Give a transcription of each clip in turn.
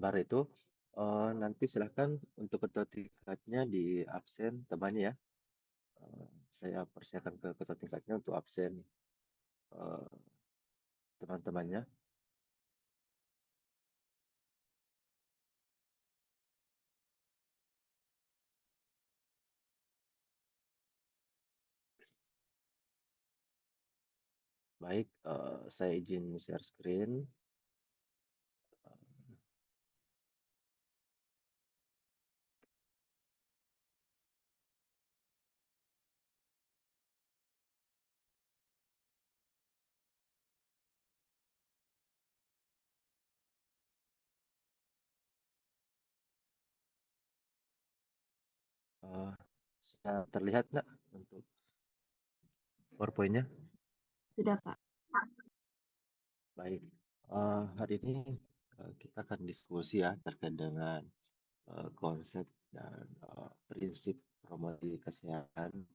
sebentar itu, nanti silahkan untuk ketua tingkatnya di absen temannya ya. Saya persilakan ke ketua tingkatnya untuk absen eee, teman-temannya. Baik, saya izin share screen. Eee, Sudah terlihat nggak untuk PowerPoint-nya? Sudah, Pak. Baik, hari ini, kita akan diskusi ya terkait dengan, konsep dan, prinsip promosi kesehatan.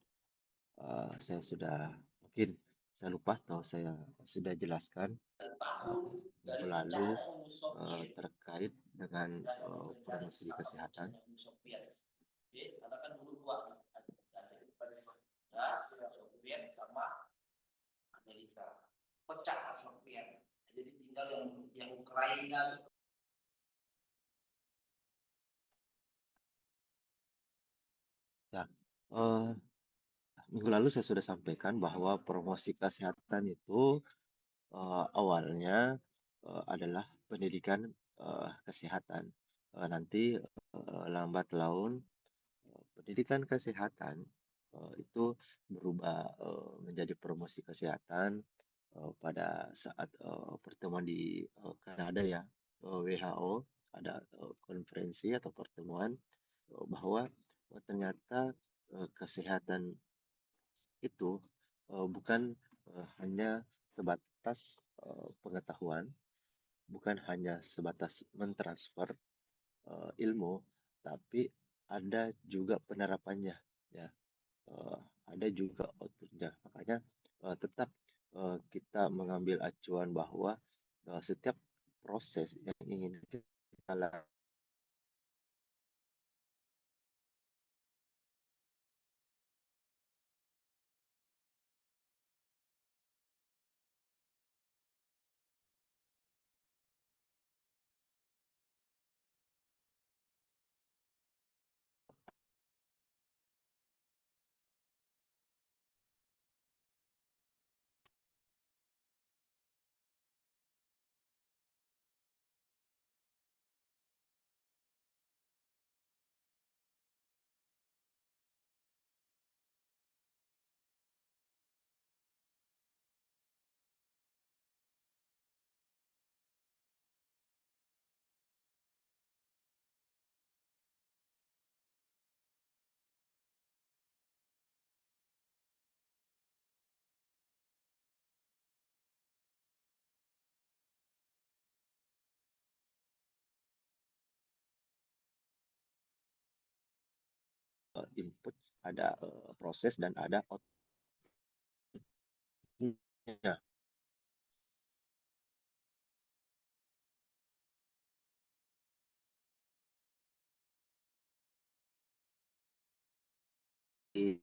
Saya sudah mungkin saya lupa atau saya sudah jelaskan, minggu lalu, terkait dengan, promosi kesehatan. Ya, eee, minggu lalu saya sudah sampaikan bahwa promosi kesehatan itu, awalnya, adalah pendidikan, kesehatan. Nanti, lambat laun, pendidikan kesehatan, itu berubah, menjadi promosi kesehatan, pada saat, pertemuan di, Kanada ya, WHO ada, konferensi atau pertemuan, bahwa, ternyata, kesehatan itu, bukan, hanya sebatas, pengetahuan, bukan hanya sebatas mentransfer, ilmu, tapi ada juga penerapannya, ya, eee, ada juga output-nya. Makanya, tetap, kita mengambil acuan bahwa, setiap proses yang ingin kita input, ada, proses dan ada output-nya. Di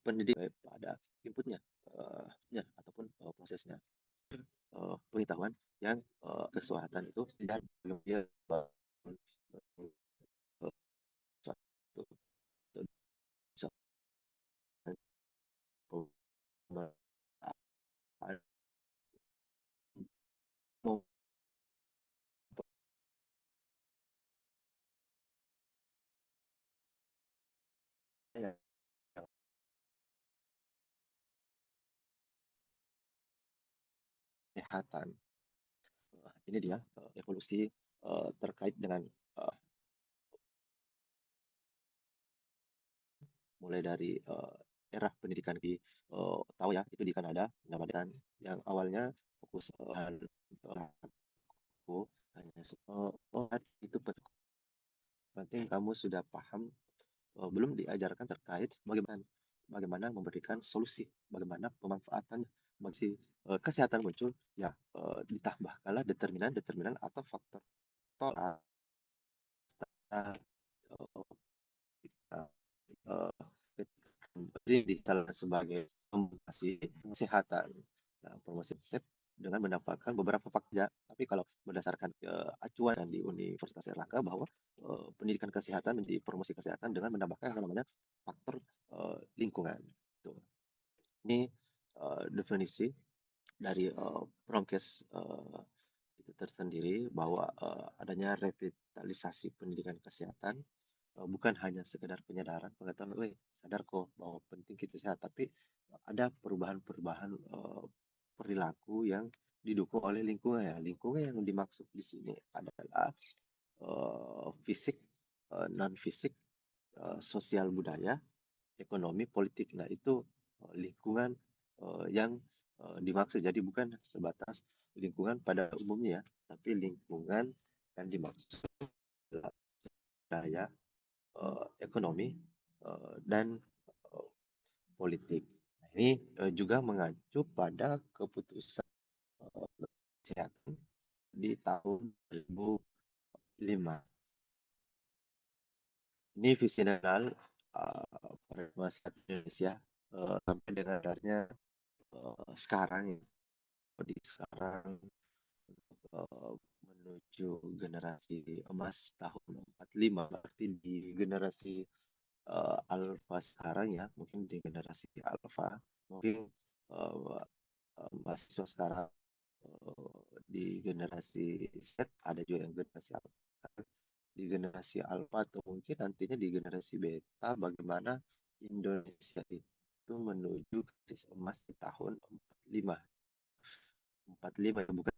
pendidik pada inputnya, nya ataupun, prosesnya. Pengetahuan yang, kesehatan itu dan dia bangun, suatu kesehatan. Ini dia, evolusi, terkait dengan, mulai dari, era pendidikan di, tahu ya itu di Kanada namanya yang awalnya fokus, aku hanya oh itu penting kamu sudah paham, belum diajarkan terkait bagaimana bagaimana memberikan solusi, bagaimana pemanfaatan bagi kesehatan muncul, ya ditambahkanlah determinan-determinan atau faktor eh, eh, eh, digital sebagai promosi kesehatan. Nah, promosi riset dengan mendapatkan beberapa fakta. Tapi kalau berdasarkan acuan di Universitas Erlangga bahwa pendidikan kesehatan menjadi promosi kesehatan dengan menambahkan yang namanya faktor lingkungan. Tuh. Ini definisi dari Promkes itu tersendiri bahwa adanya revitalisasi pendidikan kesehatan bukan hanya sekedar penyadaran pengetahuan, weh sadar kok bahwa penting kita sehat, tapi ada perubahan-perubahan perilaku yang didukung oleh lingkungan ya. Lingkungan yang dimaksud di sini adalah fisik, non fisik, sosial budaya, ekonomi, politik. Nah itu lingkungan yang dimaksud. Jadi bukan sebatas lingkungan pada umumnya, tapi lingkungan yang dimaksud adalah budaya, ekonomi, dan eh, politik. Nah, ini juga mengacu pada keputusan kesehatan di tahun 2005. Ini visi nasional masyarakat Indonesia sampai dengan akhirnya sekarang ya. Jadi sekarang eh, menuju generasi emas tahun 45, berarti di generasi alfa sekarang ya, mungkin di generasi alfa, mungkin uh, mahasiswa sekarang di generasi Z, ada juga yang generasi alfa, di generasi alfa atau mungkin nantinya di generasi beta, bagaimana Indonesia itu menuju garis emas di tahun 45, 45 ya, bukan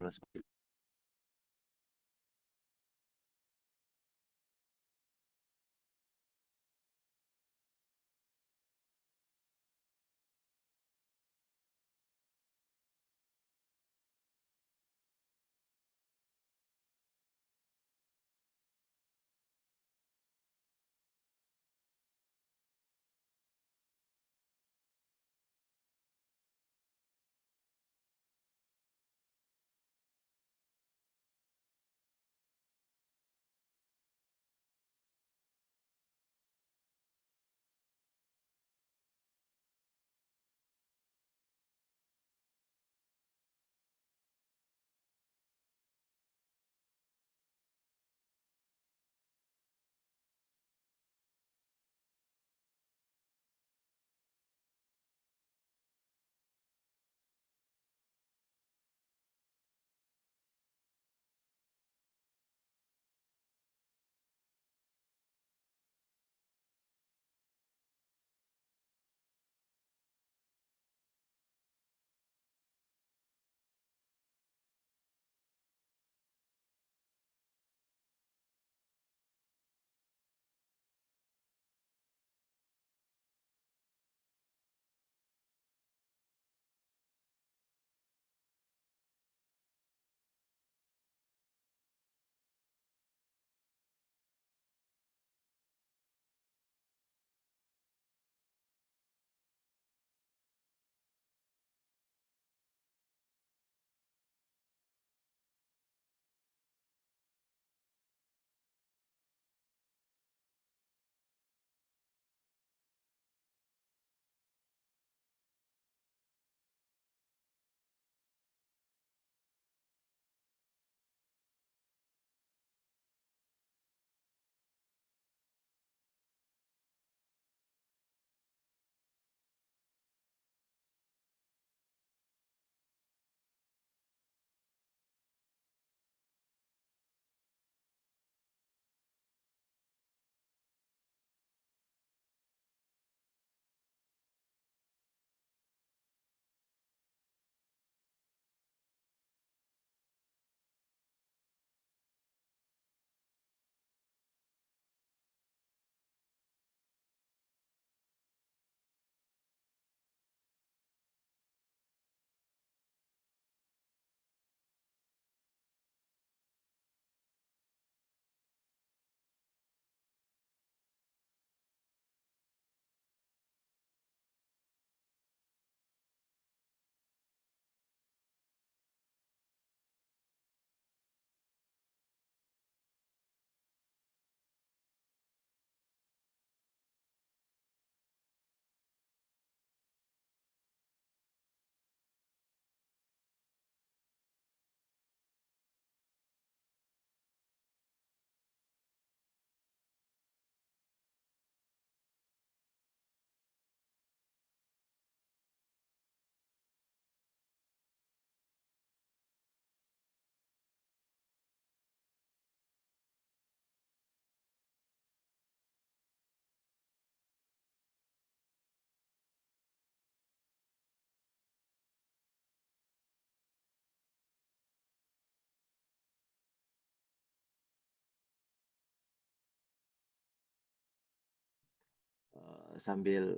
sambil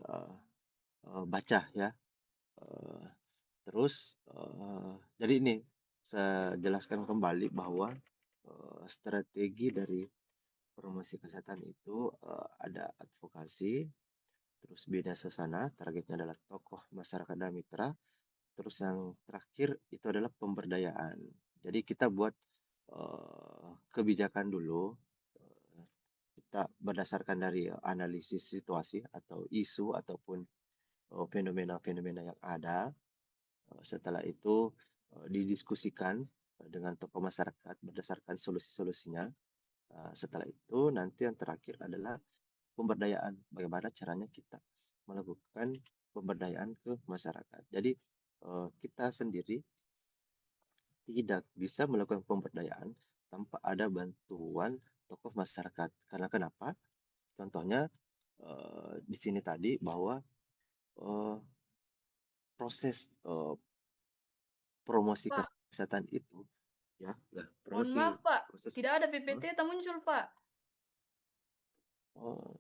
baca ya. Eh, Terus jadi ini saya jelaskan kembali bahwa strategi dari promosi kesehatan itu ada advokasi, terus bina suasana, targetnya adalah tokoh masyarakat dan mitra, terus yang terakhir itu adalah pemberdayaan. Jadi kita buat kebijakan dulu, kita berdasarkan dari analisis situasi atau isu ataupun fenomena-fenomena yang ada. Setelah itu didiskusikan dengan tokoh masyarakat berdasarkan solusi-solusinya. Setelah itu nanti yang terakhir adalah pemberdayaan. Bagaimana caranya kita melakukan pemberdayaan ke masyarakat. Jadi kita sendiri tidak bisa melakukan pemberdayaan tanpa ada bantuan tokoh masyarakat. Karena kenapa? Contohnya di sini tadi bahwa eh, proses promosi Pak, kesehatan itu ya, lah mohon promosi maaf, Pak. proses Tidak ada eh, PPT tak muncul, Pak. oh,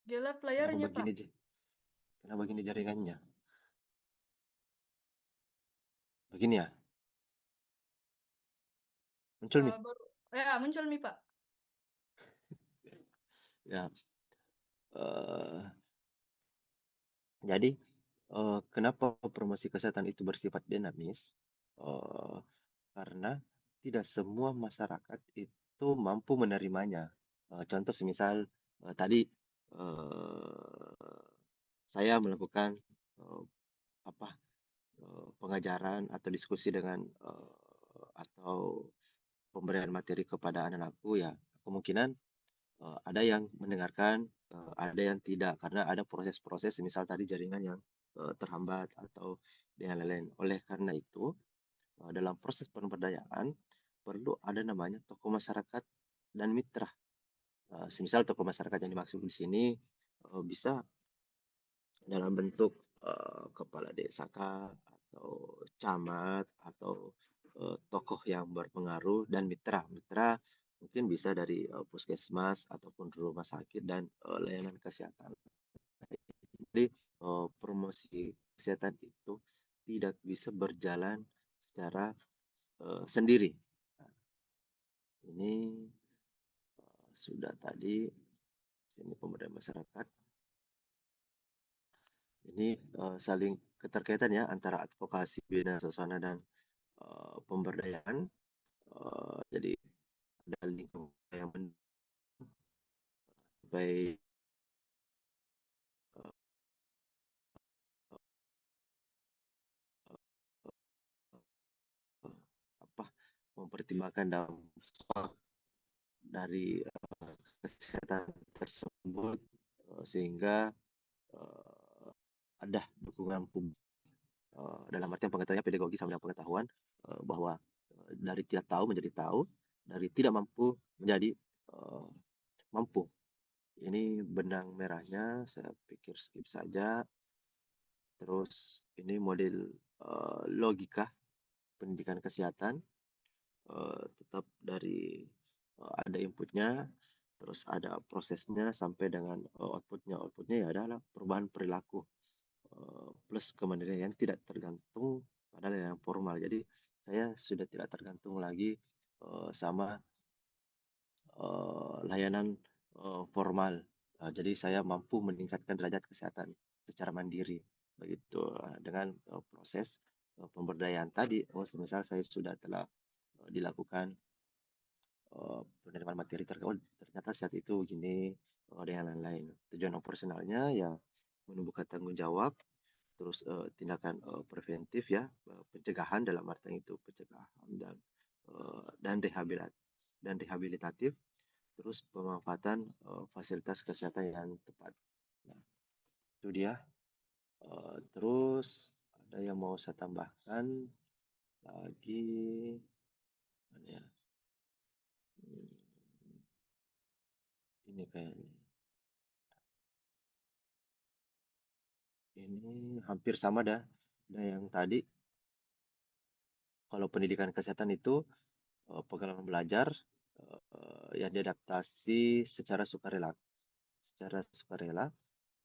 Gelap kenapa layarnya, Pak. begini kenapa begini jaringannya? Begini ya, muncul nih. Baru, ya, muncul nih, Pak. Ya, eh, jadi kenapa promosi kesehatan itu bersifat dinamis? Eh, karena tidak semua masyarakat itu mampu menerimanya. Contoh semisal tadi eh, saya melakukan eh, apa pengajaran atau diskusi dengan atau pemberian materi kepada anak-anakku ya kemungkinan ada yang mendengarkan, ada yang tidak karena ada proses-proses misal tadi jaringan yang terhambat atau yang lain-lain. Oleh karena itu dalam proses pemberdayaan perlu ada namanya tokoh masyarakat dan mitra. Semisal tokoh masyarakat yang dimaksud di sini bisa dalam bentuk kepala desa kah, atau camat atau tokoh yang berpengaruh dan mitra. Mitra mungkin bisa dari puskesmas ataupun rumah sakit dan layanan kesehatan. Jadi promosi kesehatan itu tidak bisa berjalan secara sendiri. Nah, ini sudah tadi sini pemberdayaan masyarakat. Ini saling keterkaitan ya antara advokasi bina suasana dan pemberdayaan. Jadi ada lingkungan yang baik apa mempertimbangkan dampak dari kesehatan tersebut sehingga uh, ada dukungan publik dalam artian pengetahuannya pedagogi sama dengan pengetahuan bahwa dari tidak tahu menjadi tahu, dari tidak mampu menjadi uh, mampu. Ini benang merahnya, saya pikir skip saja. Terus ini model logika pendidikan kesehatan, tetap dari ada inputnya, terus ada prosesnya sampai dengan outputnya. Outputnya ya adalah perubahan perilaku plus kemandirian yang tidak tergantung pada yang formal. Jadi saya sudah tidak tergantung lagi sama layanan formal. Jadi saya mampu meningkatkan derajat kesehatan secara mandiri begitu dengan proses pemberdayaan tadi. Oh, semisal saya sudah telah dilakukan penerimaan materi terkait ternyata saat itu begini dengan lain-lain. Tujuan operasionalnya ya menumbuhkan tanggung jawab, terus tindakan preventif ya, pencegahan dalam artian itu pencegahan dan rehabilitatif, terus pemanfaatan fasilitas kesehatan yang tepat. Nah, itu dia. Terus ada yang mau saya tambahkan lagi, mana ya? Hmm, ini kayaknya. Ini hampir sama dah. Nah, yang tadi, kalau pendidikan kesehatan itu pengalaman belajar, yang diadaptasi secara sukarela.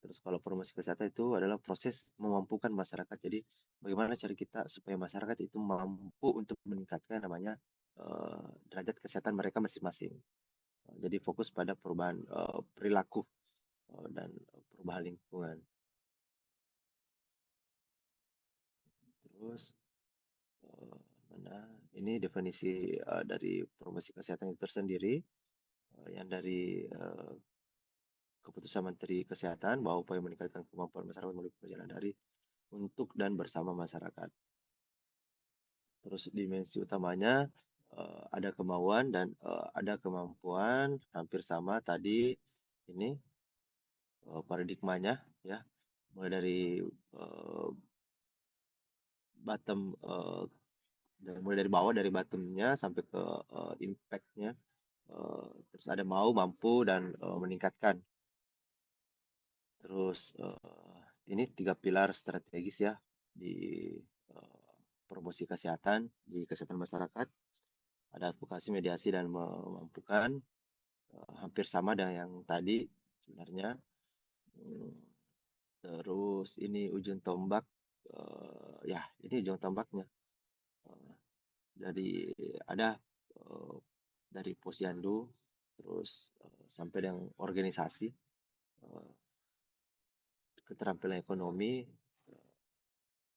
Terus kalau promosi kesehatan itu adalah proses memampukan masyarakat. Jadi bagaimana cara kita supaya masyarakat itu mampu untuk meningkatkan namanya derajat kesehatan mereka masing-masing. Jadi fokus pada perubahan perilaku dan perubahan lingkungan. Terus eh, mana ini definisi dari promosi kesehatan itu tersendiri yang dari keputusan Menteri Kesehatan bahwa upaya meningkatkan kemampuan masyarakat melalui perjalanan dari untuk dan bersama masyarakat. Terus dimensi utamanya ada kemauan dan ada kemampuan hampir sama tadi ini paradigmanya ya mulai dari uh, bottom mulai dari bawah dari bottomnya sampai ke impactnya terus ada mau mampu dan meningkatkan terus ini 3 pilar strategis ya di promosi kesehatan di kesehatan masyarakat ada advokasi mediasi dan memampukan hampir sama dengan yang tadi sebenarnya. Hmm, Terus ini ujung tombak, ya ini ujung tombaknya. Eh, dari ada eh, dari posyandu, terus sampai dengan organisasi, eh, keterampilan ekonomi,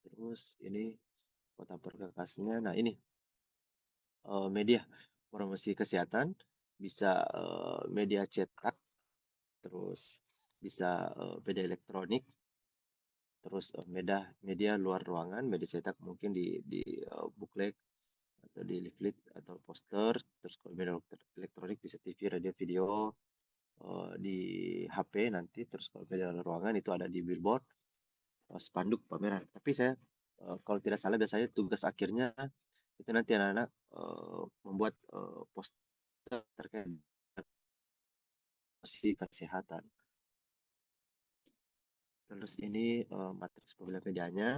terus ini kota perkakasnya. Nah ini media promosi kesehatan bisa media cetak, terus bisa media elektronik, terus media media luar ruangan, media cetak mungkin di booklet atau di leaflet atau poster, terus kalau media elektronik bisa TV, radio, video di HP nanti, terus kalau media luar ruangan itu ada di billboard, spanduk pameran. Tapi saya kalau tidak salah biasanya tugas akhirnya itu nanti anak-anak membuat poster terkait promosi kesehatan. Terus ini matriks pemilihan medianya.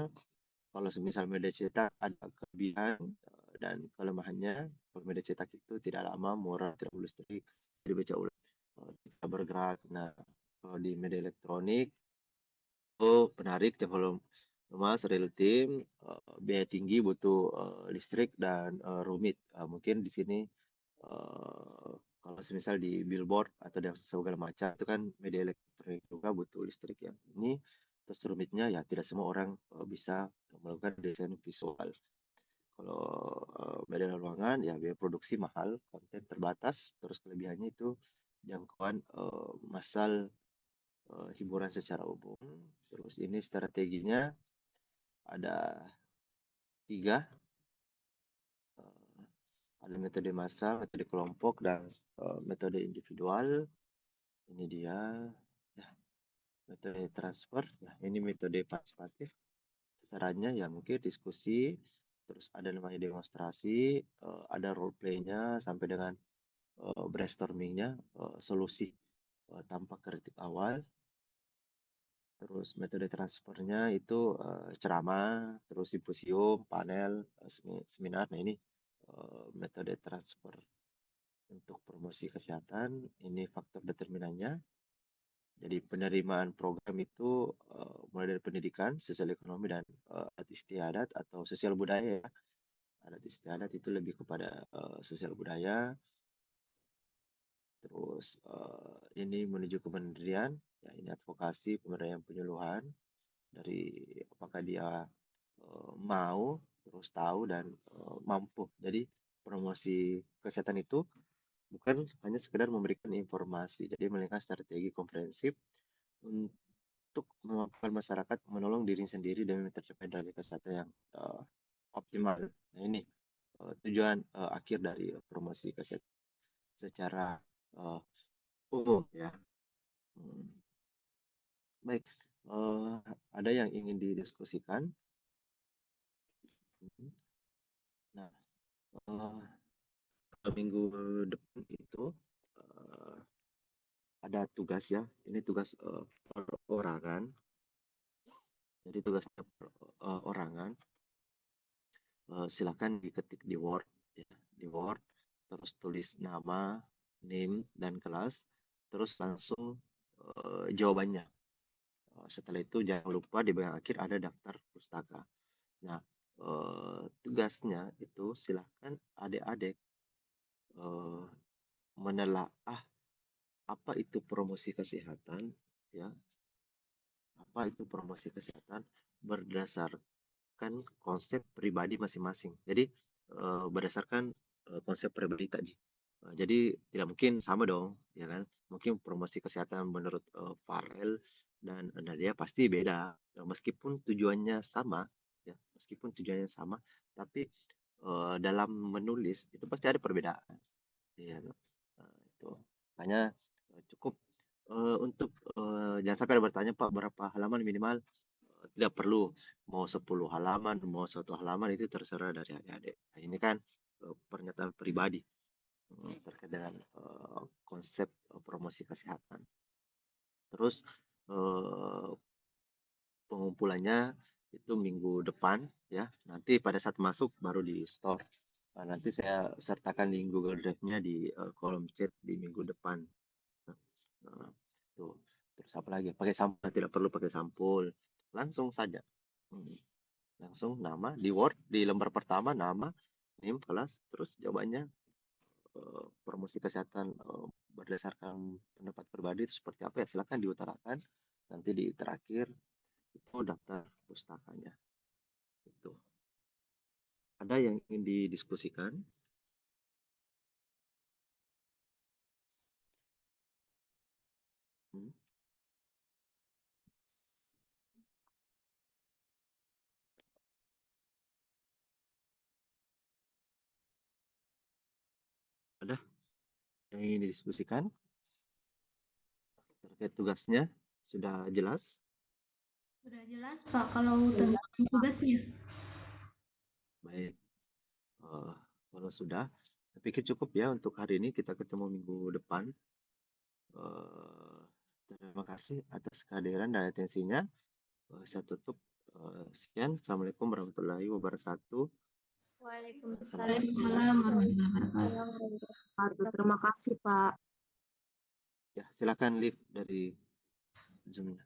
Kalau semisal media cetak ada kelebihan dan kelemahannya. Kalau media cetak itu tidak lama, murah, tidak perlu listrik, dibaca ulang, tidak bergerak. Nah, kalau di media elektronik itu penarik, volume emas, real time, biaya tinggi, butuh listrik dan rumit. Mungkin di sini eh, kalau semisal di billboard atau dan segala macam itu kan media elektronik juga butuh listrik ya. Ini terus rumitnya ya tidak semua orang bisa melakukan desain visual. Kalau media ruangan ya biaya produksi mahal, konten terbatas, terus kelebihannya itu jangkauan massal hiburan secara umum. Terus ini strateginya ada 3, eh, ada metode massal, metode kelompok, dan metode individual. Ini dia ya, metode transfer. Ya, ini metode partisipatif. Sarannya ya mungkin diskusi, terus ada namanya demonstrasi, ada role play-nya sampai dengan brainstorming-nya, solusi tanpa kritik awal. Terus metode transfernya itu ceramah, terus simposium, panel, seminar. Nah ini metode transfer untuk promosi kesehatan. Ini faktor determinannya. Jadi penerimaan program itu mulai dari pendidikan, sosial ekonomi, dan adat istiadat atau sosial budaya ya. Adat istiadat itu lebih kepada sosial budaya. Terus ini menuju kemandirian, ya ini advokasi, pemberdayaan penyuluhan dari apakah dia mau, terus tahu dan mampu. Jadi promosi kesehatan itu bukan hanya sekedar memberikan informasi, jadi melakukan strategi komprehensif untuk memampukan masyarakat menolong diri sendiri demi tercapai derajat kesehatan yang optimal. Nah ini tujuan akhir dari promosi kesehatan secara uh, umum ya. Hmm. Baik, uh, ada yang ingin didiskusikan? Hmm. Nah, uh, kalau minggu depan itu uh, ada tugas ya. Ini tugas perorangan. Jadi tugasnya perorangan. Silakan diketik di Word, ya, di Word. terus tulis nama, name, dan kelas, terus langsung jawabannya. Setelah itu jangan lupa di bagian akhir ada daftar pustaka. Nah, tugasnya itu silahkan adik-adik eh, menelaah apa itu promosi kesehatan, ya, apa itu promosi kesehatan berdasarkan konsep pribadi masing-masing. Jadi berdasarkan konsep pribadi tadi. Jadi tidak mungkin sama dong, ya kan? Mungkin promosi kesehatan menurut Farel dan Nadia pasti beda. Meskipun tujuannya sama, ya, meskipun tujuannya sama, tapi dalam menulis itu pasti ada perbedaan. Iya, itu. Makanya cukup untuk jangan sampai ada bertanya Pak berapa halaman minimal. Tidak perlu mau 10 halaman, mau 1 halaman itu terserah dari adik-adik. Nah, ini kan pernyataan pribadi terkait dengan konsep promosi kesehatan. Terus eh, pengumpulannya itu minggu depan ya. Nanti pada saat masuk baru di store. Nah, nanti saya sertakan di Google Drive-nya di kolom chat di minggu depan. Nah, tuh. Terus apa lagi? Pakai sampul, tidak perlu pakai sampul. Langsung saja. Hmm, Langsung nama di Word, di lembar pertama nama, name, kelas, terus jawabannya promosi kesehatan berdasarkan pendapat pribadi itu seperti apa ya silakan diutarakan. Nanti di terakhir itu daftar pustakanya. Itu. Ada yang ingin didiskusikan? Hmm, Ada yang ingin didiskusikan terkait tugasnya? Sudah jelas? Sudah jelas, Pak, kalau tentang tugasnya. Baik. Eh, Kalau sudah, saya pikir cukup ya untuk hari ini. Kita ketemu minggu depan. Eh, Terima kasih atas kehadiran dan atensinya. Saya tutup. Sekian. Assalamualaikum warahmatullahi wabarakatuh. Waalaikumsalam Waalaikumsalam warahmatullahi wabarakatuh. warahmatullahi wabarakatuh. Terima kasih, Pak. Ya, silakan live dari Zoom-nya.